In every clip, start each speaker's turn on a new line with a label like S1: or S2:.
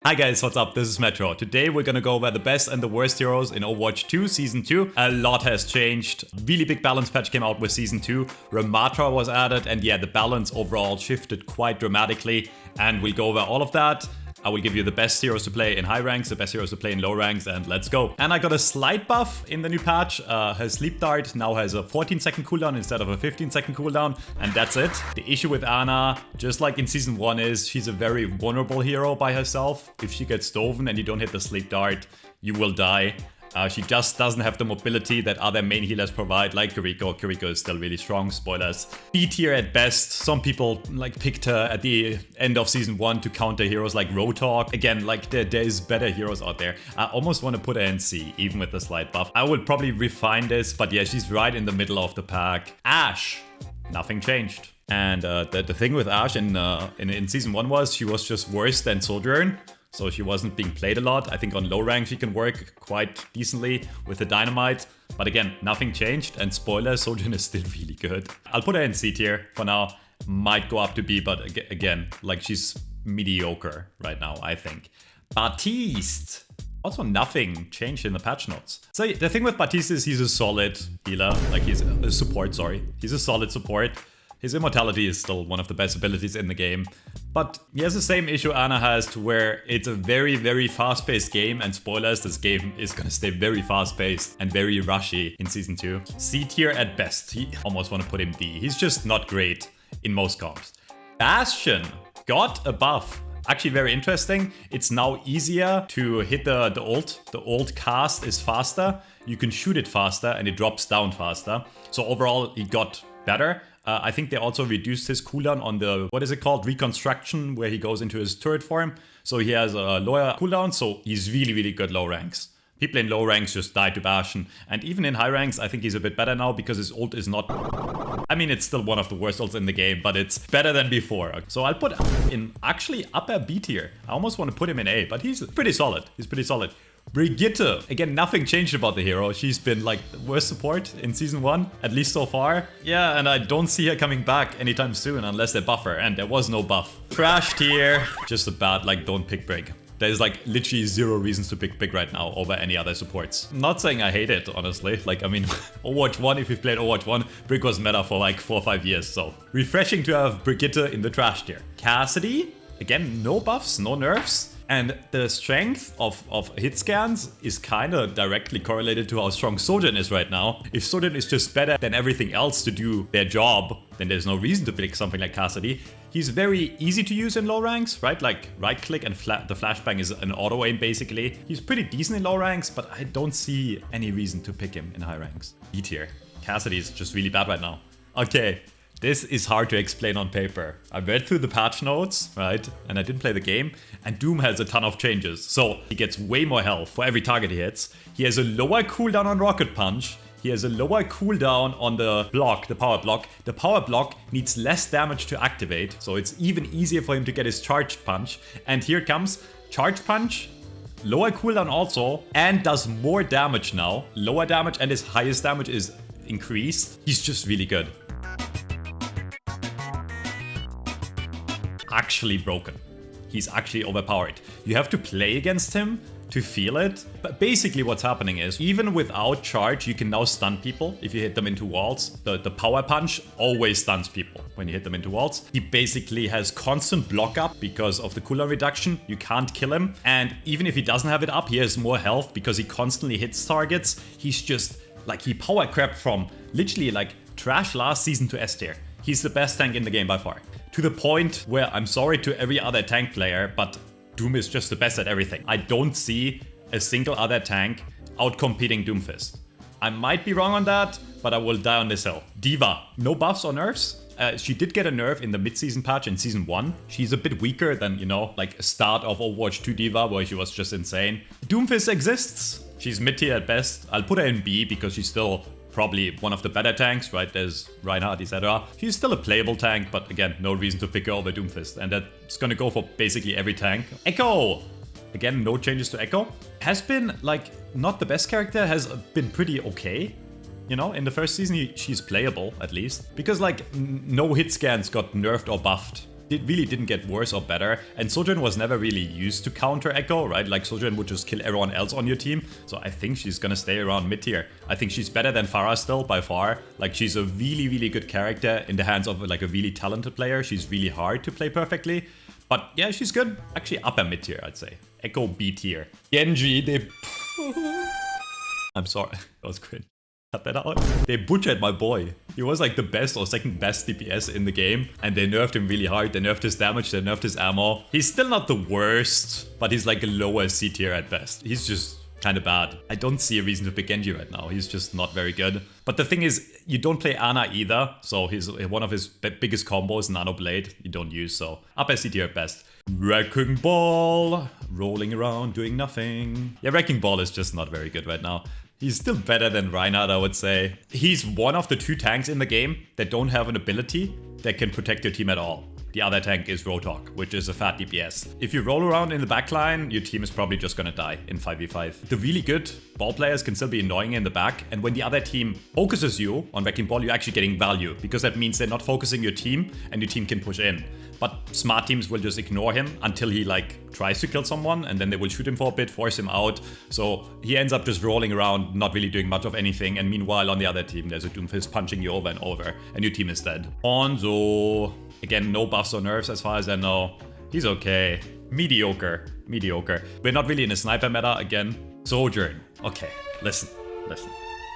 S1: Hi guys, what's up? This is Metro. Today we're gonna go over the best and the worst heroes in Overwatch 2 Season 2. A lot has changed. Really big balance patch came out with Season 2. Ramattra was added, and yeah, the balance overall shifted quite dramatically. And we'll go over all of that. I will give you the best heroes to play in high ranks, the best heroes to play in low ranks, and let's go. And I got a slight buff in the new patch. Her sleep dart now has a 14-second cooldown instead of a 15-second cooldown, and that's it. The issue with Ana, just like in Season 1, is she's a very vulnerable hero by herself. If she gets stoven and you don't hit the sleep dart, you will die. She just doesn't have the mobility that other main healers provide, like Kiriko. Kiriko is still really strong, spoilers. B tier at best. Some people picked her at the end of Season 1 to counter heroes like Roadhog. Again, there is better heroes out there. I almost want to put her in C, even with the slight buff. I would probably refine this, but yeah, she's right in the middle of the pack. Ashe, nothing changed. And the thing with Ashe in Season 1 was she was just worse than Sojourn. So she wasn't being played a lot. I think on low rank she can work quite decently with the dynamite. But again, nothing changed. And spoiler, Sojourn is still really good. I'll put her in C tier for now. Might go up to B, but again, she's mediocre right now, I think. Bapteeth. Also nothing changed in the patch notes. So the thing with Bapteeth is he's a solid healer. He's a support, sorry. He's a solid support. His immortality is still one of the best abilities in the game. But he has the same issue Ana has, to where it's a very, very fast-paced game. And spoilers, this game is gonna stay very fast-paced and very rushy in Season 2. C tier at best. He almost want to put him D. He's just not great in most comps. Bastion got a buff. Actually very interesting. It's now easier to hit the ult. The ult cast is faster. You can shoot it faster and it drops down faster. So overall, he got better. I think they also reduced his cooldown on the, what is it called, reconstruction, where he goes into his turret form. So he has a lower cooldown, so he's really, really good low ranks. People in low ranks just die to Bastion. And even in high ranks, I think he's a bit better now because his ult is not... I mean, it's still one of the worst ults in the game, but it's better than before. So I'll put in actually upper B tier. I almost want to put him in A, but he's pretty solid. He's pretty solid. Brigitte. Again, nothing changed about the hero. She's been the worst support in Season 1, at least so far. Yeah, and I don't see her coming back anytime soon unless they buff her, and there was no buff. Trash tier. Just a bad, don't pick Brig. There's literally zero reasons to pick Brig right now over any other supports. Not saying I hate it, honestly. I mean, Overwatch 1, if you've played Overwatch 1, Brig was meta for 4 or 5 years, so. Refreshing to have Brigitte in the trash tier. Cassidy. Again, no buffs, no nerfs. And the strength of hit scans is kind of directly correlated to how strong Sojourn is right now. If Sojourn is just better than everything else to do their job, then there's no reason to pick something like Cassidy. He's very easy to use in low ranks, right? Right click and the flashbang is an auto aim basically. He's pretty decent in low ranks, but I don't see any reason to pick him in high ranks. E tier. Cassidy is just really bad right now. Okay. This is hard to explain on paper. I read through the patch notes, right? And I didn't play the game. And Doom has a ton of changes. So he gets way more health for every target he hits. He has a lower cooldown on Rocket Punch. He has a lower cooldown on the block, the power block. The power block needs less damage to activate. So it's even easier for him to get his charged punch. And here comes charged punch. Lower cooldown also. And does more damage now. Lower damage and his highest damage is increased. He's just really good. Actually broken. He's actually overpowered. You have to play against him to feel it. But basically what's happening is, even without charge, you can now stun people if you hit them into walls. The power punch always stuns people when you hit them into walls. He basically has constant block up because of the cooldown reduction. You can't kill him. And even if he doesn't have it up, he has more health because he constantly hits targets. He's just he power crept from literally trash last season to S tier. He's the best tank in the game by far. To the point where I'm sorry to every other tank player, but Doom is just the best at everything. I don't see a single other tank outcompeting Doomfist. I might be wrong on that, but I will die on this hill. D.va, no buffs or nerfs. She did get a nerf in the mid-season patch in Season 1. She's a bit weaker than, a start of Overwatch 2 D.va, where she was just insane. Doomfist exists. She's mid-tier at best. I'll put her in B because she's still probably one of the better tanks, right? There's Reinhardt, etc. She's still a playable tank, but again, no reason to pick her over Doomfist. And that's gonna go for basically every tank. Echo! Again, no changes to Echo. Has been, not the best character, has been pretty okay. In the first season, she's playable, at least. Because, no hit scans got nerfed or buffed. It really didn't get worse or better. And Sojourn was never really used to counter Echo, right? Like Sojourn would just kill everyone else on your team. So I think she's gonna stay around mid tier. I think she's better than Pharah still by far. Like she's a really, really good character in the hands of like a really talented player. She's really hard to play perfectly. But yeah, she's good. Actually upper mid tier, I'd say. Echo B tier. Genji, they... I'm sorry, that was cringe. Cut that out. They butchered my boy. He was like the best or second best DPS in the game. And they nerfed him really hard. They nerfed his damage, they nerfed his ammo. He's still not the worst, but he's like a lower C tier at best. He's just kind of bad. I don't see a reason to pick Genji right now. He's just not very good. But the thing is, you don't play Ana either. So one of his biggest combos, Nano Blade, you don't use. So upper C tier at best. Wrecking Ball. Rolling around, doing nothing. Yeah, Wrecking Ball is just not very good right now. He's still better than Reinhardt, I would say. He's one of the 2 tanks in the game that don't have an ability that can protect your team at all. The other tank is Roadhog, which is a fat DPS. If you roll around in the backline, your team is probably just gonna die in 5v5. The really good ball players can still be annoying in the back, and when the other team focuses you on Wrecking Ball, you're actually getting value, because that means they're not focusing your team, and your team can push in. But smart teams will just ignore him until he like tries to kill someone, and then they will shoot him for a bit, force him out. So he ends up just rolling around, not really doing much of anything. And meanwhile, on the other team, there's a Doomfist punching you over and over, and your team is dead. Hanzo. Again, no buffs or nerfs as far as I know. He's okay. Mediocre. Mediocre. We're not really in a sniper meta again. Sojourn. Okay, listen.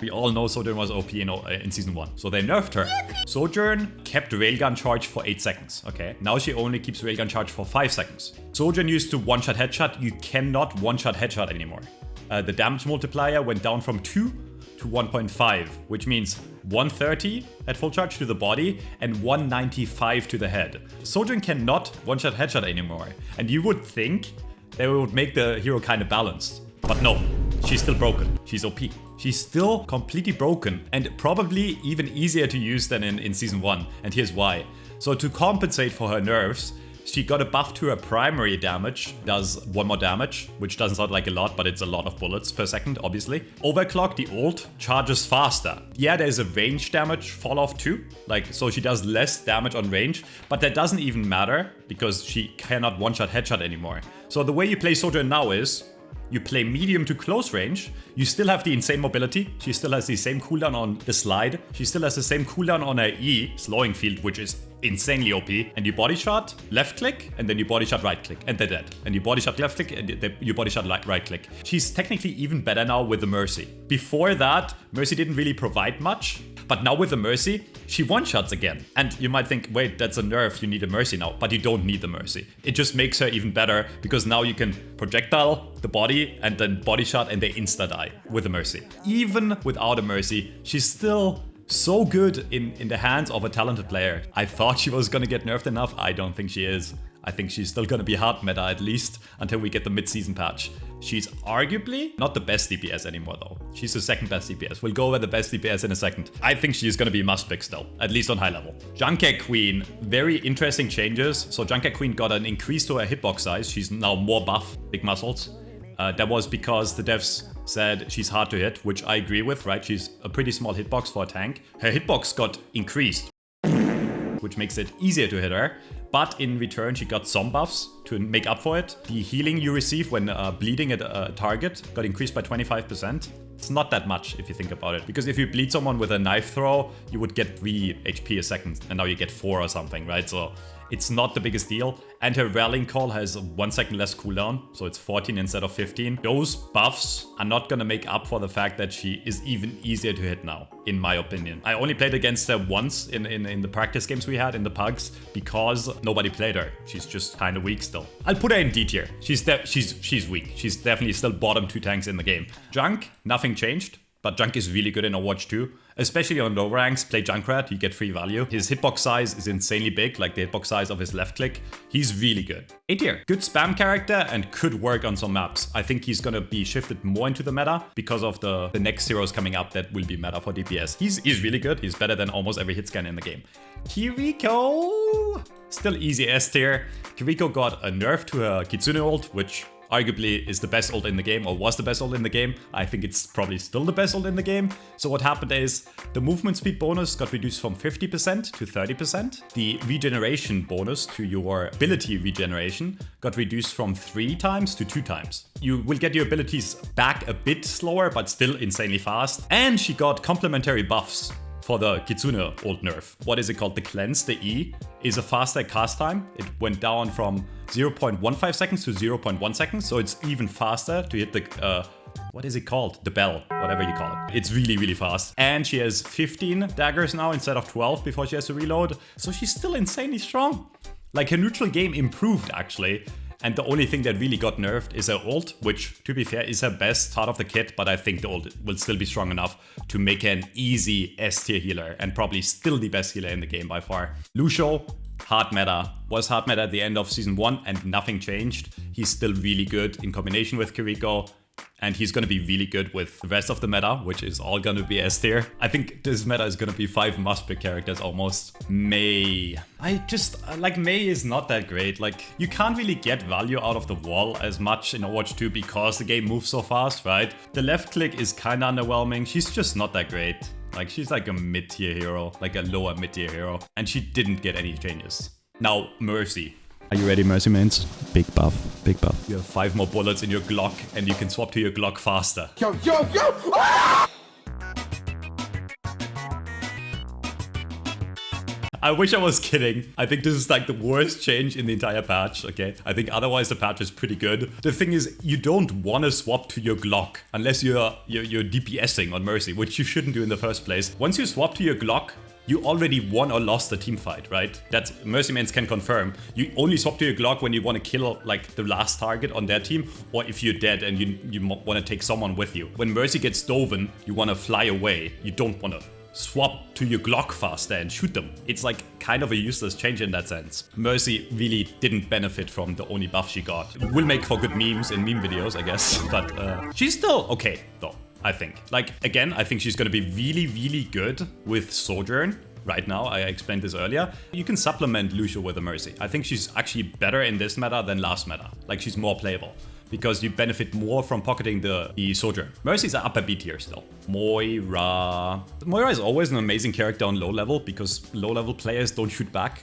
S1: We all know Sojourn was OP in Season 1, so they nerfed her. Sojourn kept Railgun charge for 8 seconds, okay? Now she only keeps Railgun charge for 5 seconds. Sojourn used to one-shot headshot. You cannot one-shot headshot anymore. The damage multiplier went down from 2 to 1.5, which means 130 at full charge to the body and 195 to the head. Sojourn cannot one-shot headshot anymore. And you would think they would make the hero kind of balanced. But no, she's still broken. She's OP. She's still completely broken and probably even easier to use than in Season 1. And here's why. So to compensate for her nerfs, she got a buff to her primary damage, does 1 more damage, which doesn't sound like a lot, but it's a lot of bullets per second, obviously. Overclock, the ult, charges faster. Yeah, there's a range damage fall off too, like, so she does less damage on range, but that doesn't even matter because she cannot one-shot headshot anymore. So the way you play Sojourn now is, you play medium to close range, you still have the insane mobility, she still has the same cooldown on the slide, she still has the same cooldown on her E, slowing field, which is insanely OP, and you body shot, left click, and then you body shot right click, and they're dead. And you body shot left click, and you body shot right click. She's technically even better now with the Mercy. Before that, Mercy didn't really provide much, but now with the Mercy, she one-shots again. And you might think, wait, that's a nerf, you need a Mercy now. But you don't need the Mercy. It just makes her even better, because now you can projectile the body, and then body shot, and they insta-die with the Mercy. Even without a Mercy, she's still so good in the hands of a talented player. I thought she was gonna get nerfed enough. I don't think she is. I think she's still gonna be hard meta at least until we get the mid-season patch. She's arguably not the best DPS anymore though. She's the second best DPS. We'll go over the best DPS in a second. I think she's gonna be a must pick still, at least on high level. JunkerQueen, very interesting changes. So JunkerQueen got an increase to her hitbox size. She's now more buff, big muscles. That was because the devs said she's hard to hit, which I agree with, right? She's a pretty small hitbox for a tank. Her hitbox got increased, which makes it easier to hit her. But in return, she got some buffs to make up for it. The healing you receive when bleeding at a target got increased by 25%. It's not that much if you think about it. Because if you bleed someone with a knife throw, you would get 3 HP a second. And now you get 4 or something, right? So it's not the biggest deal. And her rallying call has 1 second less cooldown. So it's 14 instead of 15. Those buffs are not going to make up for the fact that she is even easier to hit now, in my opinion. I only played against her once in the practice games we had in the pugs because nobody played her. She's just kind of weak still. I'll put her in D tier. She's weak. She's definitely still bottom 2 tanks in the game. Junk, nothing changed. But Junk is really good in Overwatch 2. Especially on low ranks, play Junkrat, you get free value. His hitbox size is insanely big, like the hitbox size of his left click. He's really good. A tier, good spam character and could work on some maps. I think he's gonna be shifted more into the meta because of the next heroes coming up that will be meta for DPS. He's really good. He's better than almost every hit scan in the game. Kiriko, still easy S tier. Kiriko got a nerf to her Kitsune ult, which arguably is the best ult in the game, or was the best ult in the game. I think it's probably still the best ult in the game. So what happened is the movement speed bonus got reduced from 50% to 30%. The regeneration bonus to your ability regeneration got reduced from 3 times to 2 times. You will get your abilities back a bit slower, but still insanely fast. And she got complementary buffs for the Kitsune ult nerf. What is it called? The cleanse, the E, is a faster cast time. It went down from 0.15 seconds to 0.1 seconds, so it's even faster to hit the, what is it called? The bell, whatever you call it. It's really, really fast. And she has 15 daggers now instead of 12 before she has to reload, so she's still insanely strong. Like, her neutral game improved, actually. And the only thing that really got nerfed is her ult, which, to be fair, is her best part of the kit, but I think the ult will still be strong enough to make her an easy S-tier healer, and probably still the best healer in the game by far. Lucio, hard meta. Was hard meta at the end of Season 1, and nothing changed. He's still really good in combination with Kiriko, and he's gonna be really good with the rest of the meta, which is all gonna be S tier. I think this meta is gonna be 5 must-pick characters almost. Mei. Like, Mei is not that great. Like, you can't really get value out of the wall as much in Overwatch 2 because the game moves so fast, right? The left click is kinda underwhelming. She's just not that great. Like, she's like a mid-tier hero, like a lower mid-tier hero, and she didn't get any changes. Now, Mercy. Are you ready, Mercy mains? Big buff, big buff. You have 5 more bullets in your Glock, and you can swap to your Glock faster. Yo, yo, yo! Ah! I wish I was kidding. I think this is like the worst change in the entire patch, okay? I think otherwise the patch is pretty good. The thing is, you don't want to swap to your Glock unless you're DPSing on Mercy, which you shouldn't do in the first place. Once you swap to your Glock, you already won or lost the team fight, right? That's Mercy mains can confirm. You only swap to your Glock when you want to kill like the last target on their team, or if you're dead and you want to take someone with you. When Mercy gets stoven, you want to fly away. You don't want to swap to your Glock faster and shoot them. It's like kind of a useless change in that sense. Mercy really didn't benefit from the only buff she got. It will make for good memes in meme videos, I guess, but she's still okay though, I think. Like, again, I think she's gonna be really, really good with Sojourn. Right now, I explained this earlier. You can supplement Lucio with a Mercy. I think she's actually better in this meta than last meta. Like, she's more playable, because you benefit more from pocketing the Sojourn. Mercy's are upper B tier still. Moira. Moira is always an amazing character on low level, because low level players don't shoot back.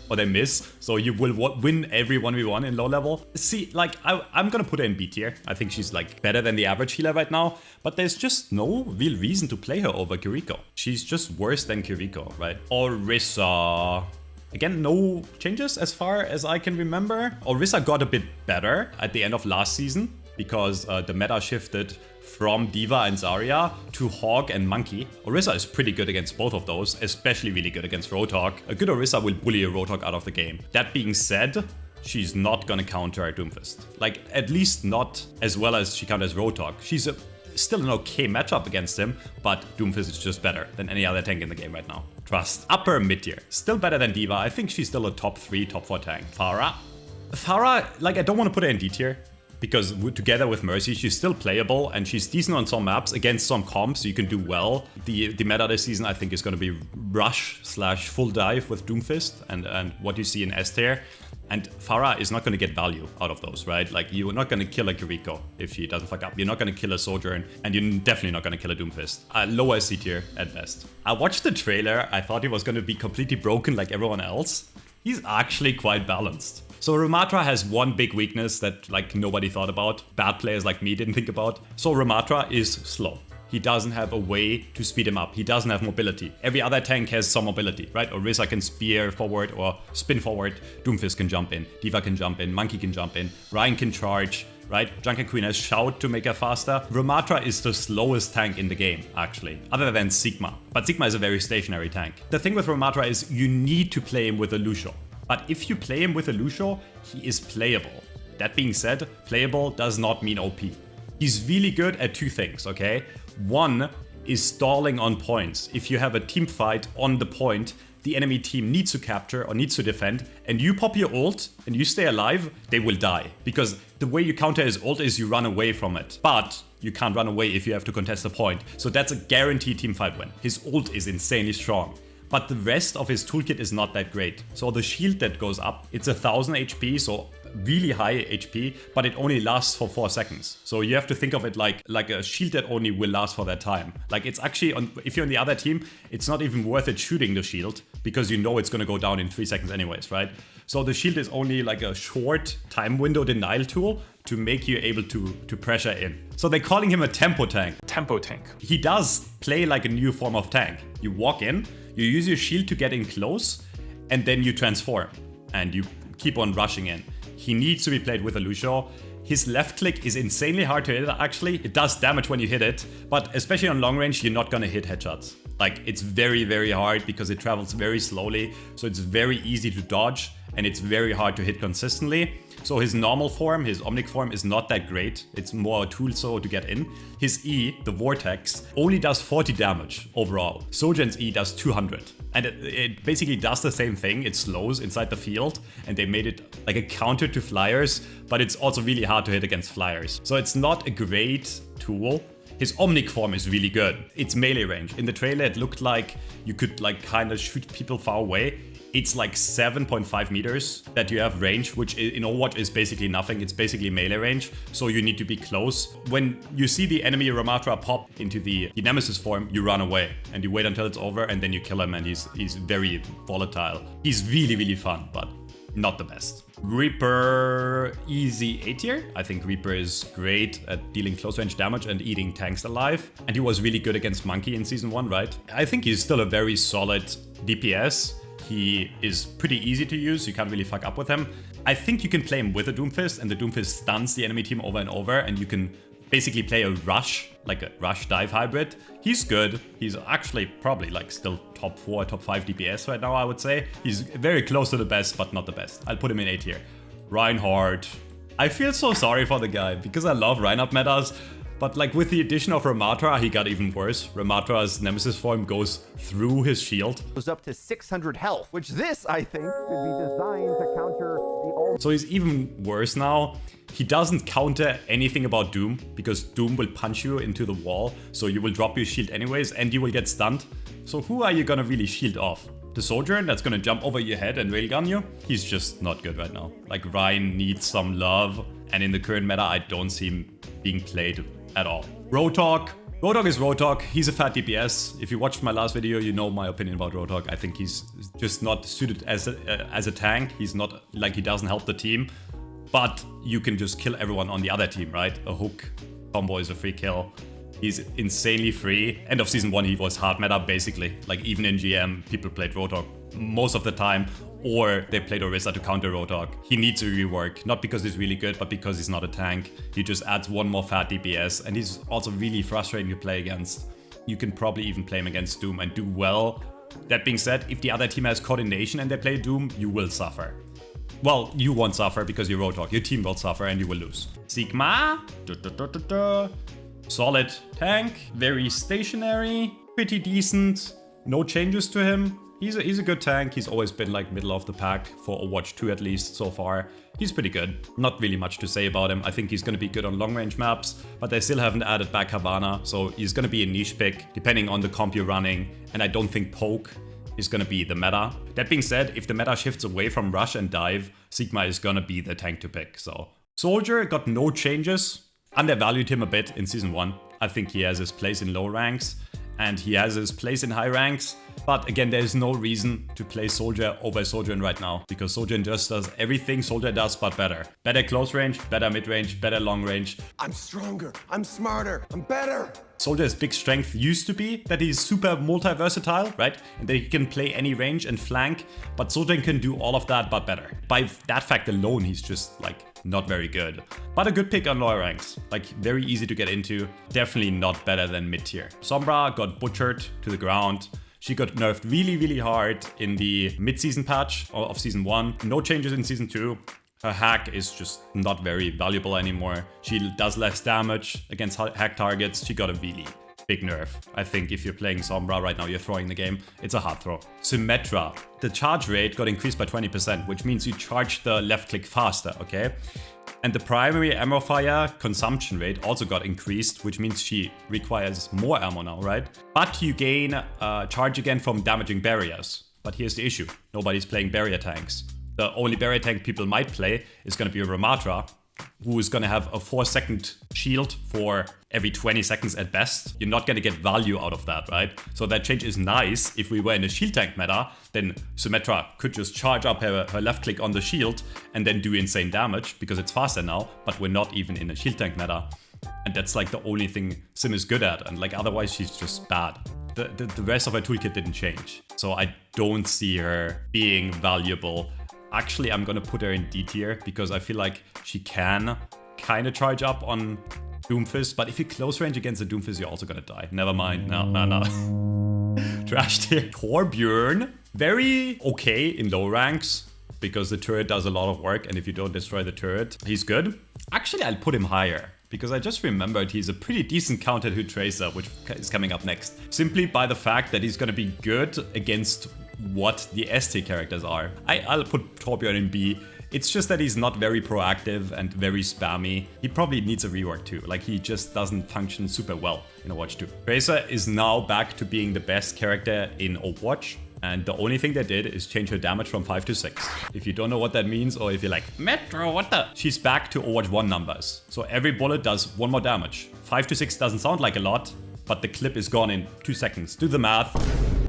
S1: Or they miss, so you will win every 1v1 in low level. See, like, I'm gonna put her in B tier. I think she's like better than the average healer right now, but there's just no real reason to play her over Kiriko. She's just worse than Kiriko, right? Orisa. Again, no changes as far as I can remember. Orisa got a bit better at the end of last season because the meta shifted from D.va and Zarya to Hog and Monkey. Orisa is pretty good against both of those, especially really good against Roadhog. A good Orisa will bully a Roadhog out of the game. That being said, she's not gonna counter Doomfist. Like, at least not as well as she counters Roadhog. She's still an okay matchup against him, but Doomfist is just better than any other tank in the game right now. Trust. Upper mid tier. Still better than D.va. I think she's still a top 3, top 4 tank. Pharah, like, I don't want to put her in D tier, because together with Mercy, she's still playable and she's decent on some maps against some comps, so you can do well. The meta this season, I think, is going to be rush / full dive with Doomfist and what you see in S tier. And Pharah is not going to get value out of those, right? Like, you're not going to kill a Kiriko if she doesn't fuck up. You're not going to kill a Sojourn, and you're definitely not going to kill a Doomfist. Lower C tier at best. I watched the trailer. I thought he was going to be completely broken like everyone else. He's actually quite balanced. So Ramattra has one big weakness that like nobody thought about. Bad players like me didn't think about. So Ramattra is slow. He doesn't have a way to speed him up. He doesn't have mobility. Every other tank has some mobility, right? Orisa can spear forward or spin forward. Doomfist can jump in. D.va can jump in. Monkey can jump in. Rein can charge, right? JunkerQueen has Shout to make her faster. Ramattra is the slowest tank in the game, actually, other than Sigma. But Sigma is a very stationary tank. The thing with Ramattra is you need to play him with a Lucio. But if you play him with a Lucio, he is playable. That being said, playable does not mean OP. He's really good at 2 things, okay? One is stalling on points. If you have a team fight on the point, the enemy team needs to capture or needs to defend, and you pop your ult and you stay alive, they will die. Because the way you counter his ult is you run away from it. But you can't run away if you have to contest a point. So that's a guaranteed team fight win. His ult is insanely strong. but the rest of his toolkit is not that great. So the shield that goes up, it's 1000 HP, so really high HP, but it only lasts for 4 seconds. So you have to think of it like a shield that only will last for that time. Like it's actually, if you're on the other team, it's not even worth it shooting the shield because you know it's gonna go down in 3 seconds anyways, right? So the shield is only like a short time window denial tool to make you able to pressure in. So they're calling him a tempo tank.
S2: Tempo tank.
S1: He does play like a new form of tank. You walk in, you use your shield to get in close, and then you transform, and you keep on rushing in. He needs to be played with a Lucio. His left click is insanely hard to hit actually. It does damage when you hit it, but especially on long range, you're not gonna hit headshots. Like it's very, very hard because it travels very slowly. So it's very easy to dodge and it's very hard to hit consistently. So his normal form, his Omnic form is not that great. It's more a tool so to get in. His E, the Vortex, only does 40 damage overall. Sojourn's E does 200. And it basically does the same thing. It slows inside the field and they made it like a counter to flyers, but it's also really hard to hit against flyers. So it's not a great tool. His Omnic form is really good. It's melee range. In the trailer it looked like you could like kind of shoot people far away. It's like 7.5 meters that you have range, which in Overwatch is basically nothing. It's basically melee range, so you need to be close. When you see the enemy Ramattra pop into the Nemesis form, you run away and you wait until it's over and then you kill him, and he's very volatile. He's really, really fun, but not the best. Reaper, easy A tier. I think Reaper is great at dealing close range damage and eating tanks alive. And he was really good against Monkey in Season 1, right? I think he's still a very solid DPS. He is pretty easy to use, you can't really fuck up with him. I think you can play him with a Doomfist, and the Doomfist stuns the enemy team over and over, and you can basically play a rush, like a rush dive hybrid. He's good. He's actually probably like still top 4, top 5 DPS right now, I would say. He's very close to the best, but not the best. I'll put him in A tier. Reinhardt. I feel so sorry for the guy because I love Reinhardt metas. But like with the addition of Ramattra, he got even worse. Ramattra's Nemesis form goes through his shield.
S3: Goes up to 600 health, which this, I think, should be designed to counter the...
S1: So he's even worse now. He doesn't counter anything about Doom, because Doom will punch you into the wall, so you will drop your shield anyways, and you will get stunned. So who are you gonna really shield off? The Sojourn that's gonna jump over your head and railgun you? He's just not good right now. Like Rein needs some love, and in the current meta, I don't see him being played at all. Roadhog. Roadhog is Roadhog. He's a fat DPS. If you watched my last video, you know my opinion about Roadhog. I think he's just not suited as a tank. He's not, like, he doesn't help the team. But you can just kill everyone on the other team, right? A hook combo is a free kill. He's insanely free. End of Season 1, he was hard meta, basically. Like, even in GM, people played Roadhog most of the time, or they played Orisa to counter Roadhog. He needs a rework, not because he's really good, but because he's not a tank. He just adds one more fat DPS, and he's also really frustrating to play against. You can probably even play him against Doom and do well. That being said, if the other team has coordination and they play Doom, you will suffer. Well, you won't suffer because you're Roadhog. Your team will suffer and you will lose. Sigma. Solid tank. Very stationary. Pretty decent. No changes to him. He's a good tank. He's always been like middle of the pack for Overwatch 2 at least so far. He's pretty good. Not really much to say about him. I think he's going to be good on long range maps, but they still haven't added back Havana, so he's going to be a niche pick depending on the comp you're running, and I don't think poke is going to be the meta. That being said, if the meta shifts away from rush and dive, Sigma is going to be the tank to pick. So Soldier got no changes. Undervalued him a bit in Season 1. I think he has his place in low ranks and he has his place in high ranks. But again, there is no reason to play Soldier over Sojourn right now, because Sojourn just does everything Soldier does, but better. Better close range, better mid range, better long range.
S3: I'm stronger, I'm smarter, I'm better.
S1: Soldier's big strength used to be that he's super multi-versatile, right? And that he can play any range and flank, but Sojourn can do all of that, but better. By that fact alone, he's just like not very good. But a good pick on lower ranks, like very easy to get into. Definitely not better than mid tier. Sombra got butchered to the ground. She got nerfed really, really hard in the mid-season patch of Season 1. No changes in Season 2. Her hack is just not very valuable anymore. She does less damage against hack targets. She got a really big nerf. I think if you're playing Sombra right now, you're throwing the game. It's a hard throw. Symetra. The charge rate got increased by 20%, which means you charge the left click faster, okay? And the primary ammo fire consumption rate also got increased, which means she requires more ammo now, right? But you gain charge again from damaging barriers. But here's the issue. Nobody's playing barrier tanks. The only barrier tank people might play is going to be a Ramattra, who is going to have a 4-second shield for every 20 seconds at best. You're not going to get value out of that, right? So that change is nice. If we were in a shield tank meta, then Symetra could just charge up her left click on the shield and then do insane damage because it's faster now, but we're not even in a shield tank meta. And that's like the only thing Sim is good at, and like otherwise she's just bad. The rest of her toolkit didn't change. So I don't see her being valuable. Actually, I'm gonna put her in D tier because I feel like she can kind of charge up on Doomfist, but if you close range against the Doomfist, you're also gonna die. Never mind. No. Trash tier. Torbjorn, very okay in low ranks because the turret does a lot of work, and if you don't destroy the turret, he's good. Actually, I'll put him higher because I just remembered he's a pretty decent counter to Tracer, which is coming up next. Simply by the fact that he's gonna be good against what the ST characters are. I'll put Torbjorn in B. It's just that he's not very proactive and very spammy. He probably needs a rework too. Like, he just doesn't function super well in Overwatch 2. Tracer is now back to being the best character in Overwatch. And the only thing they did is change her damage from 5 to 6. If you don't know what that means, or if you're like, Metro, what the? She's back to Overwatch 1 numbers. So every bullet does 1 more damage. 5 to 6 doesn't sound like a lot, but the clip is gone in 2 seconds. Do the math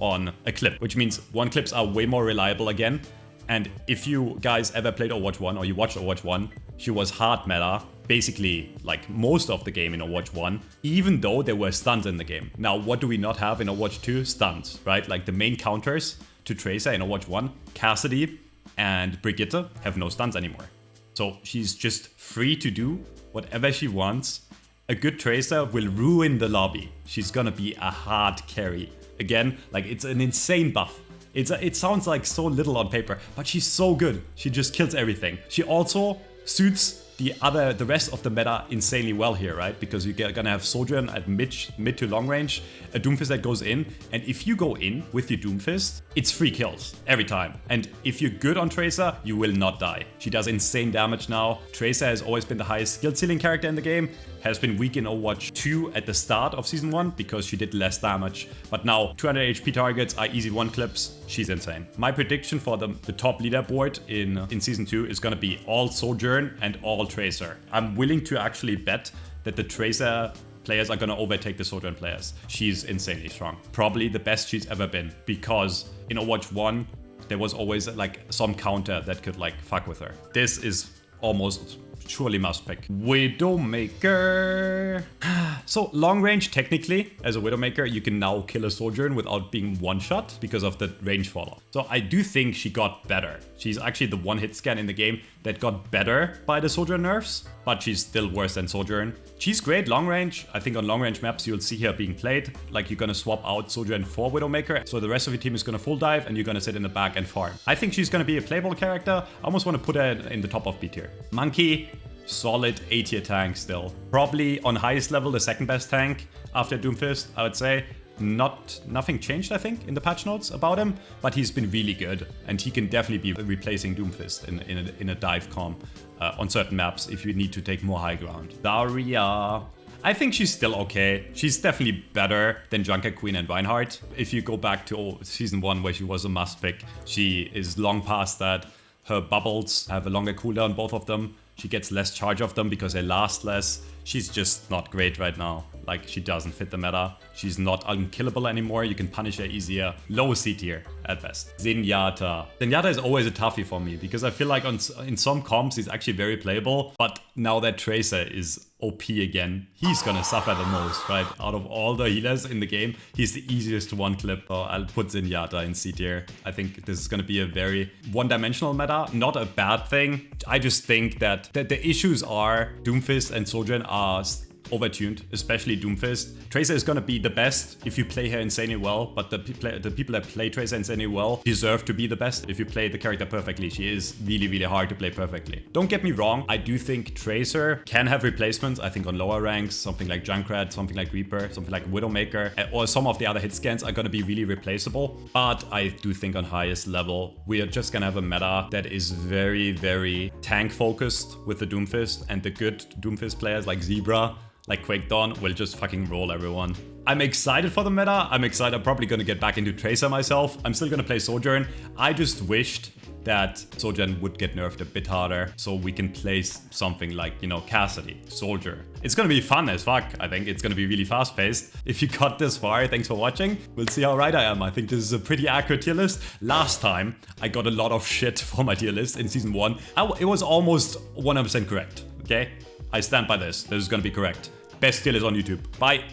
S1: on a clip, which means 1 clips are way more reliable again. And if you guys ever played Overwatch 1 or you watched Overwatch 1, she was hard meta, basically like most of the game in Overwatch 1, even though there were stuns in the game. Now, what do we not have in Overwatch 2? Stuns, right? Like the main counters to Tracer in Overwatch 1, Cassidy and Brigitte have no stuns anymore. So she's just free to do whatever she wants. A good Tracer will ruin the lobby. She's gonna be a hard carry. Again, like, it's an insane buff. It sounds like so little on paper, but she's so good. She just kills everything. She also suits the rest of the meta insanely well here, right? Because you're gonna have Sojourn at mid to long range, a Doomfist that goes in, and if you go in with your Doomfist, it's free kills every time. And if you're good on Tracer, you will not die. She does insane damage now. Tracer has always been the highest skill ceiling character in the game, has been weak in Overwatch 2 at the start of Season 1 because she did less damage. But now 200 HP targets are easy 1 clips. She's insane. My prediction for the top leaderboard in Season 2 is gonna be all Sojourn and all Tracer. I'm willing to actually bet that the Tracer players are gonna overtake the Sojourn players. She's insanely strong. Probably the best she's ever been, because in Overwatch 1, there was always like some counter that could like fuck with her. This is almost surely must pick. Widowmaker. So long range, technically, as a Widowmaker, you can now kill a Sojourn without being one-shot because of the range fall off. So I do think she got better. She's actually the one hit scan in the game that got better by the Sojourn nerfs, but she's still worse than Sojourn. She's great long range. I think on long range maps, you'll see her being played. Like, you're gonna swap out Sojourn for Widowmaker. So the rest of your team is gonna full dive and you're gonna sit in the back and farm. I think she's gonna be a playable character. I almost wanna put her in the top of B tier. Monkey, solid A tier tank still. Probably on highest level, the second best tank after Doomfist, I would say. Nothing changed, I think, in the patch notes about him, but he's been really good, and he can definitely be replacing Doomfist in a dive comp on certain maps if you need to take more high ground. Zarya, I think she's still okay. She's definitely better than JunkerQueen and Reinhardt. If you go back to Season 1 where she was a must pick, she is long past that. Her bubbles have a longer cooldown, both of them. She gets less charge of them because they last less. She's just not great right now. Like, she doesn't fit the meta. She's not unkillable anymore. You can punish her easier. Low C tier at best. Zenyatta. Zenyatta is always a toughie for me because I feel like in some comps he's actually very playable. But now that Tracer is OP again, he's gonna suffer the most, right? Out of all the healers in the game, he's the easiest to one clip. So I'll put Zenyatta in C tier. I think this is gonna be a very one-dimensional meta. Not a bad thing. I just think that the issues are Doomfist and Sojourn are overtuned, especially Doomfist. Tracer is gonna be the best if you play her insanely well, but the people that play Tracer insanely well deserve to be the best if you play the character perfectly. She is really, really hard to play perfectly. Don't get me wrong, I do think Tracer can have replacements. I think on lower ranks, something like Junkrat, something like Reaper, something like Widowmaker, or some of the other hit scans are gonna be really replaceable. But I do think on highest level, we are just gonna have a meta that is very, very tank focused with the Doomfist, and the good Doomfist players like Zebra, like Quake Dawn, will just fucking roll everyone. I'm excited for the meta. I'm excited. I'm probably gonna get back into Tracer myself. I'm still gonna play Sojourn. I just wished that Sojourn would get nerfed a bit harder so we can play something like, you know, Cassidy, Soldier. It's gonna be fun as fuck. I think it's gonna be really fast paced. If you got this far, thanks for watching. We'll see how right I am. I think this is a pretty accurate tier list. Last time I got a lot of shit for my tier list in season 1. It was almost 100% correct, okay? I stand by this. This is gonna be correct. Best tier list on YouTube. Bye.